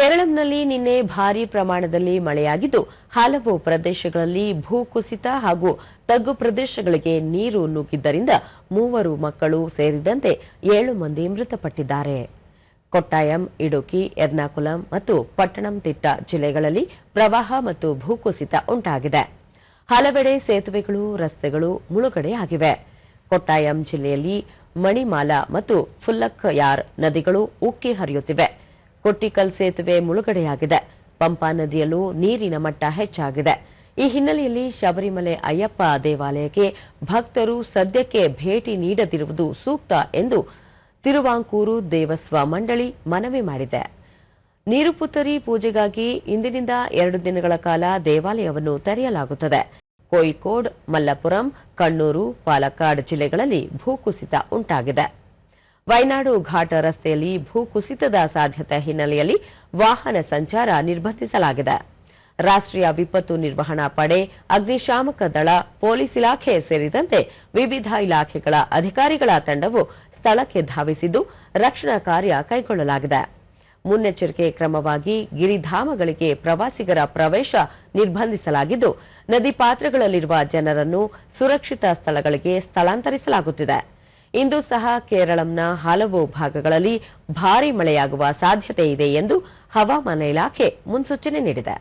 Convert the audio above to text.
ಕೇರಳಂನಲ್ಲಿ ನಿನ್ನೆ ಭಾರೀ ಪ್ರಮಾಣದಲ್ಲಿ ಮಳೆಯಾಗಿದ್ದು ಹಲವು ಪ್ರದೇಶಗಳಲ್ಲಿ ಭೂಕುಸಿತ ಹಾಗೂ ತಗ್ಗು ಪ್ರದೇಶಗಳಿಗೆ ನೀರು ನುಗ್ಗಿದ್ದರಿಂದ 3 ಮಕ್ಕಳು ಸೇರಿದಂತೆ 7 ಮಂದಿ ಮೃತಪಟ್ಟಿದ್ದಾರೆ. ಕೊಟ್ಟಾಯಂ, ಇಡುಕ್ಕಿ, ಎರ್ನಾಕುಲಂ ಮತ್ತು ಪಟ್ಟಣಂತಿಟ್ಟ ಜಿಲ್ಲೆಗಳಲ್ಲಿ ಪ್ರವಾಹ ಮತ್ತು ಭೂಕುಸಿತ ಉಂಟಾಗಿದೆ. ಹಲವೆಡೆ ಸೇತುವೆಗಳು, ರಸ್ತೆಗಳು ಮುಳುಗಡೆಯಾಗಿವೆ. ಕೊಟ್ಟಾಯಂ ಜಿಲ್ಲೆಯಲ್ಲಿ ಮಣಿಮಾಲ ಮತ್ತು ಫುಲ್ಲಕ್ಕಯಾರ್ ನದಿಗಳು ಉಕ್ಕಿ ಹರಿಯುತ್ತಿವೆ. ಕೊಟ್ಟಿಕಲ್ ಸೇತುವೆ ಮುಳುಗಡೆಯಾಗಿದೆ. ಪಂಪಾ ನದಿಯಲ್ಲೂ ನೀರಿನ ಮಟ್ಟ ಹೆಚ್ಚಾಗಿದೆ. ಈ ಹಿನ್ನೆಲೆಯಲ್ಲಿ ಶಬರಿಮಲೆ ಅಯ್ಯಪ್ಪ ದೇವಾಲಯಕ್ಕೆ ಭಕ್ತರು ಸದ್ಯಕ್ಕೆ ಭೇಟಿ ನೀಡದಿರುವುದು ಸೂಕ್ತ ಎಂದು ತಿರುವಾಂಕೂರು ದೇವಸ್ವ ಮಂಡಳಿ ಮನವಿ ಮಾಡಿದೆ. ನೀರುಪುತ್ತರಿ ಪೂಜೆಗಾಗಿ ಇಂದಿನಿಂದ 2 ದಿನಗಳ ಕಾಲ ದೇವಾಲಯವನ್ನು ತೆರೆಯಲಾಗುತ್ತದೆ. ಕೋಯಿಕೋಡ್, ಮಲ್ಲಪುರಂ, ಕಣ್ಣೂರು, ಪಾಲಕ್ಕಾಡ್ ಜಿಲ್ಲೆಗಳಲ್ಲಿ ಭೂಕುಸಿತ ಉಂಟಾಗಿದೆ. ವೈನಾಡು ಘಾಟ ರಸ್ತೆಯಲ್ಲಿ ಭೂಕುಸಿತದ ಸಾಧ್ಯತೆ ಹಿನ್ನೆಲೆಯಲ್ಲಿ ವಾಹನ ಸಂಚಾರ ನಿರ್ಬಂಧಿಸಲಾಗಿದೆ. ರಾಷ್ಟ್ರೀಯ ವಿಪತ್ತು ನಿರ್ವಹಣಾ ಪಡೆ, ಅಗ್ನಿಶಾಮಕ ದಳ, ಪೊಲೀಸ್ ಇಲಾಖೆ ಸೇರಿದಂತೆ ವಿವಿಧ ಇಲಾಖೆಗಳ ಅಧಿಕಾರಿಗಳ ತಂಡವು ಸ್ಥಳಕ್ಕೆ ಧಾವಿಸಿದ್ದು ರಕ್ಷಣಾ ಕಾರ್ಯ ಕೈಗೊಳ್ಳಲಾಗಿದೆ. ಮುನ್ನೆಚ್ಚರಿಕೆ ಕ್ರಮವಾಗಿ ಗಿರಿಧಾಮಗಳಿಗೆ ಪ್ರವಾಸಿಗರ ಪ್ರವೇಶ ನಿರ್ಬಂಧಿಸಲಾಗಿದ್ದು ನದಿ ಪಾತ್ರಗಳಲ್ಲಿರುವ ಜನರನ್ನು ಸುರಕ್ಷಿತ ಸ್ಥಳಗಳಿಗೆ ಸ್ಥಳಾಂತರಿಸಲಾಗುತ್ತಿದೆ. ಇಂದು ಸಹ ಕೇರಳಂನ ಹಲವು ಭಾಗಗಳಲ್ಲಿ ಭಾರೀ ಮಳೆಯಾಗುವ ಸಾಧ್ಯತೆ ಇದೆ ಎಂದು ಹವಾಮಾನ ಇಲಾಖೆ ಮುನ್ಸೂಚನೆ ನೀಡಿದೆ.